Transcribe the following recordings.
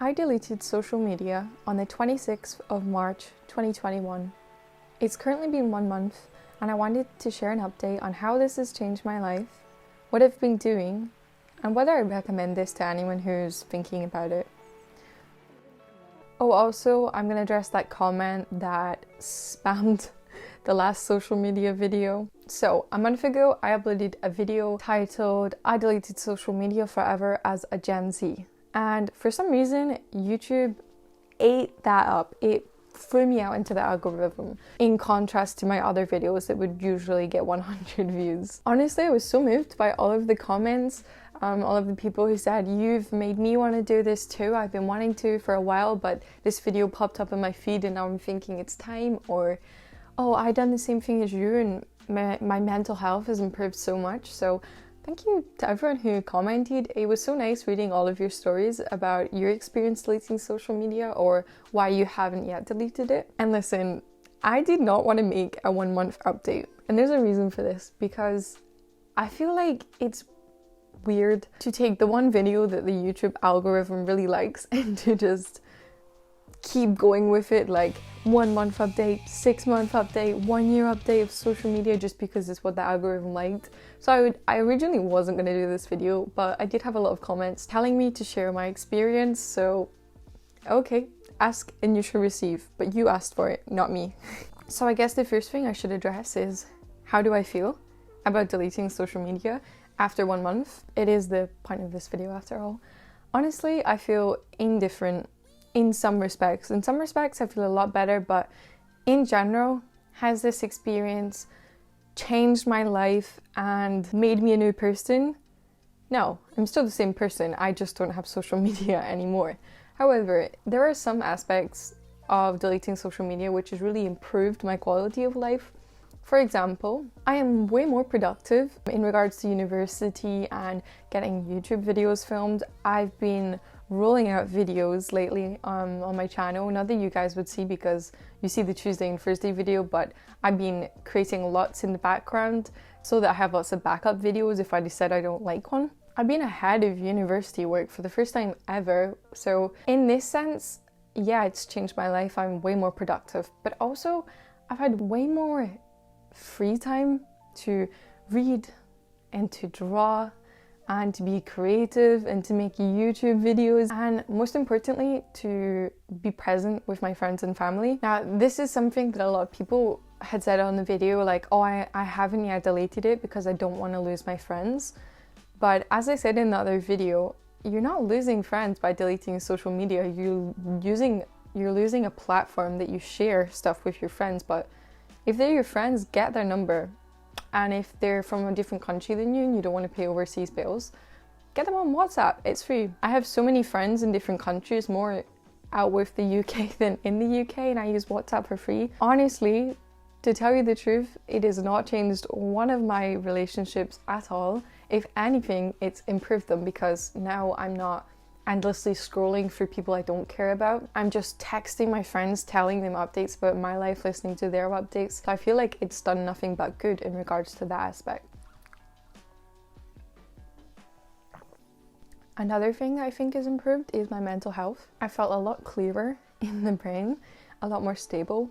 I deleted social media on the 26th of March 2021. It's currently been 1 month and I wanted to share an update on how this has changed my life, what I've been doing, and whether I recommend this to anyone who's thinking about it. Oh, also, I'm going to address that comment that spammed the last social media video. So, a month ago, I uploaded a video titled, I deleted social media forever as a Gen Z. And for some reason, YouTube ate that up. It threw me out into the algorithm, in contrast to my other videos that would usually get 100 views. Honestly, I was so moved by all of the comments, all of the people who said, you've made me want to do this too. I've been wanting to for a while, but this video popped up in my feed and now I'm thinking it's time. Or, oh, I done the same thing as you and my mental health has improved so much. So thank you to everyone who commented. It was so nice reading all of your stories about your experience deleting social media or why you haven't yet deleted it. And listen, I did not want to make a 1 month update. And there's a reason for this, because I feel like it's weird to take the one video that the YouTube algorithm really likes and to just keep going with it, like 1 month update, 6 month update, 1 year update of social media just because it's what the algorithm liked. So I originally wasn't going to do this video, but I did have a lot of comments telling me to share my experience. So okay, ask and you shall receive, but you asked for it, not me. So I guess the first thing I should address is, how do I feel about deleting social media after 1 month? It is the point of this video after all. Honestly, I feel indifferent in some respects. In some respects, I feel a lot better, but in general, has this experience changed my life and made me a new person? No, I'm still the same person. I just don't have social media anymore. However, there are some aspects of deleting social media which has really improved my quality of life. For example, I am way more productive in regards to university and getting YouTube videos filmed. I've been rolling out videos lately on my channel. Not that you guys would see because you see the Tuesday and Thursday video, but I've been creating lots in the background so that I have lots of backup videos if I decide I don't like one. I've been ahead of university work for the first time ever. So in this sense, yeah, it's changed my life. I'm way more productive, but also I've had way more free time to read and to draw and to be creative and to make YouTube videos, and most importantly, to be present with my friends and family. Now, this is something that a lot of people had said on the video, like, oh, I haven't yet deleted it because I don't want to lose my friends. But as I said in the other video, you're not losing friends by deleting social media. You're losing a platform that you share stuff with your friends. But if they're your friends, get their number. And if they're from a different country than you and you don't want to pay overseas bills, get them on WhatsApp. It's free. I have so many friends in different countries, more out with the UK than in the UK, and I use WhatsApp for free. Honestly, to tell you the truth, it has not changed one of my relationships at all. If anything, it's improved them, because now I'm not endlessly scrolling through people I don't care about. I'm just texting my friends, telling them updates about my life, listening to their updates. So I feel like it's done nothing but good in regards to that aspect. Another thing that I think has improved is my mental health. I felt a lot clearer in the brain, a lot more stable,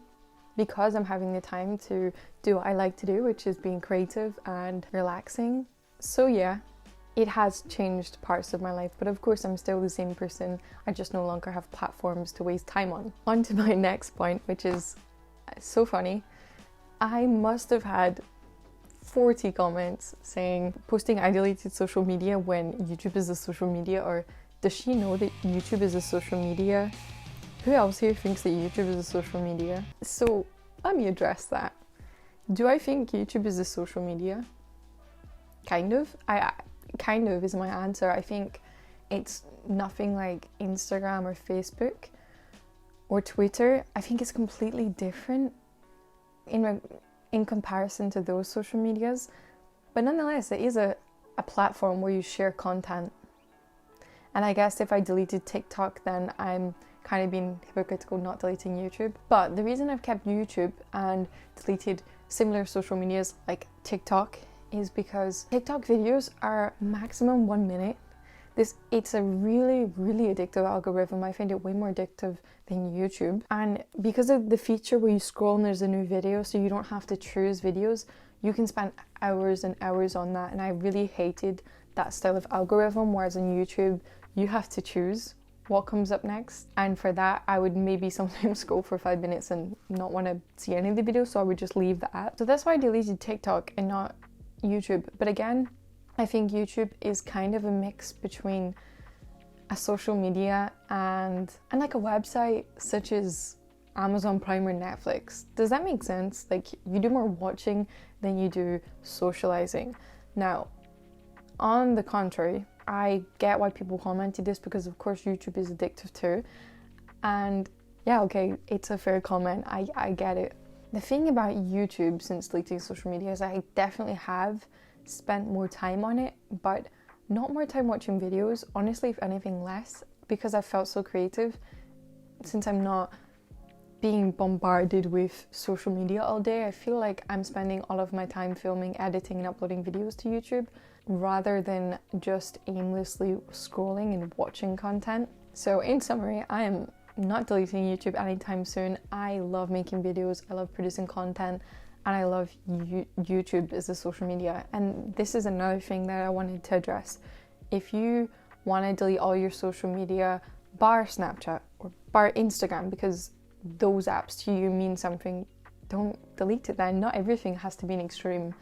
because I'm having the time to do what I like to do, which is being creative and relaxing. So yeah, it has changed parts of my life, but of course I'm still the same person. I just no longer have platforms to waste time on. On to my next point, which is so funny. I must have had 40 comments saying, posting I deleted social media when YouTube is a social media, or does she know that YouTube is a social media? Who else here thinks that YouTube is a social media? So let me address that. Do I think YouTube is a social media? Kind of. Kind of is my answer. I think it's nothing like Instagram or Facebook or Twitter. I think it's completely different in comparison to those social medias. But nonetheless, it is a platform where you share content. And I guess if I deleted TikTok, then I'm kind of being hypocritical not deleting YouTube. But the reason I've kept YouTube and deleted similar social medias like TikTok is because TikTok videos are maximum 1 minute. It's a really, really addictive algorithm. I find it way more addictive than YouTube. And because of the feature where you scroll and there's a new video, so you don't have to choose videos, you can spend hours and hours on that. And I really hated that style of algorithm, whereas on YouTube, you have to choose what comes up next. And for that, I would maybe sometimes scroll for 5 minutes and not want to see any of the videos, so I would just leave the app. So that's why I deleted TikTok and not YouTube. But again, I think YouTube is kind of a mix between a social media and like a website such as Amazon Prime or Netflix. Does that make sense? Like, you do more watching than you do socializing. Now, on the contrary, I get why people commented this, because of course YouTube is addictive too. And yeah, okay, it's a fair comment. I get it. The thing about YouTube since deleting social media is I definitely have spent more time on it, but not more time watching videos. Honestly, if anything, less, because I felt so creative. Since I'm not being bombarded with social media all day, I feel like I'm spending all of my time filming, editing and uploading videos to YouTube rather than just aimlessly scrolling and watching content. So in summary, I am not deleting YouTube anytime soon. I love making videos, I love producing content, and I love YouTube as a social media. And this is another thing that I wanted to address. If you want to delete all your social media, bar Snapchat or bar Instagram, because those apps to you mean something, don't delete it then. Not everything has to be an extreme.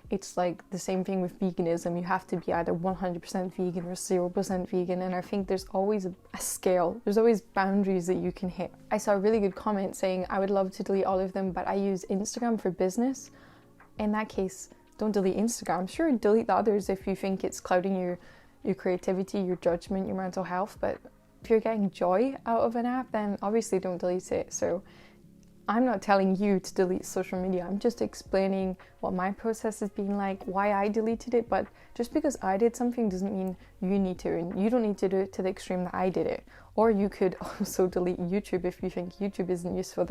It's like the same thing with veganism. You have to be either 100% vegan or 0% vegan, and I think there's always a scale. There's always boundaries that you can hit. I saw a really good comment saying, I would love to delete all of them, but I use Instagram for business. In that case, don't delete Instagram. Sure, delete the others if you think it's clouding your creativity, your judgment, your mental health, but if you're getting joy out of an app, then obviously don't delete it. So I'm not telling you to delete social media. I'm just explaining what my process has been like, why I deleted it. But just because I did something doesn't mean you need to. And you don't need to do it to the extreme that I did it. Or you could also delete YouTube if you think YouTube isn't useful.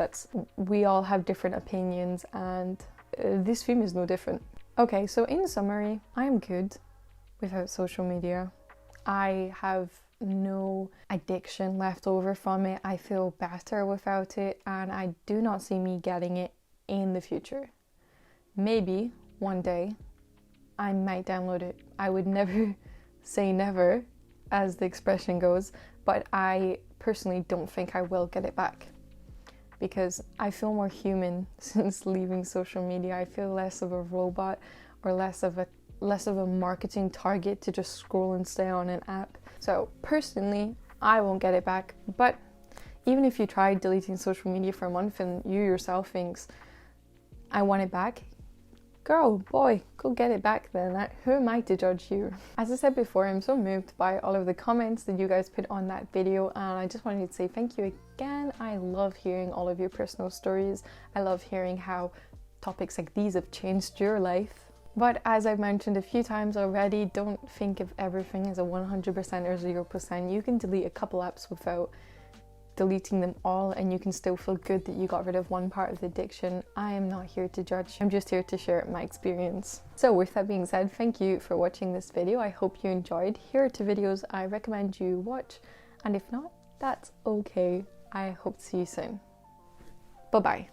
We all have different opinions, and this film is no different. Okay, so in summary, I'm good without social media. I have no addiction left over from it. I feel better without it, and I do not see me getting it in the future. Maybe one day I might download it. I would never say never, as the expression goes, but I personally don't think I will get it back, because I feel more human since leaving social media. I feel less of a robot, or less of a marketing target to just scroll and stay on an app. So personally, I won't get it back. But even if you tried deleting social media for a month and you yourself thinks, I want it back, girl, boy, go get it back then. Who am I to judge you? As I said before, I'm so moved by all of the comments that you guys put on that video, and I just wanted to say thank you again. I love hearing all of your personal stories. I love hearing how topics like these have changed your life. But as I've mentioned a few times already, don't think of everything as a 100% or 0%. You can delete a couple apps without deleting them all, and you can still feel good that you got rid of one part of the addiction. I am not here to judge. I'm just here to share my experience. So with that being said, thank you for watching this video. I hope you enjoyed. Here are 2 videos I recommend you watch, and if not, that's okay. I hope to see you soon. Bye-bye.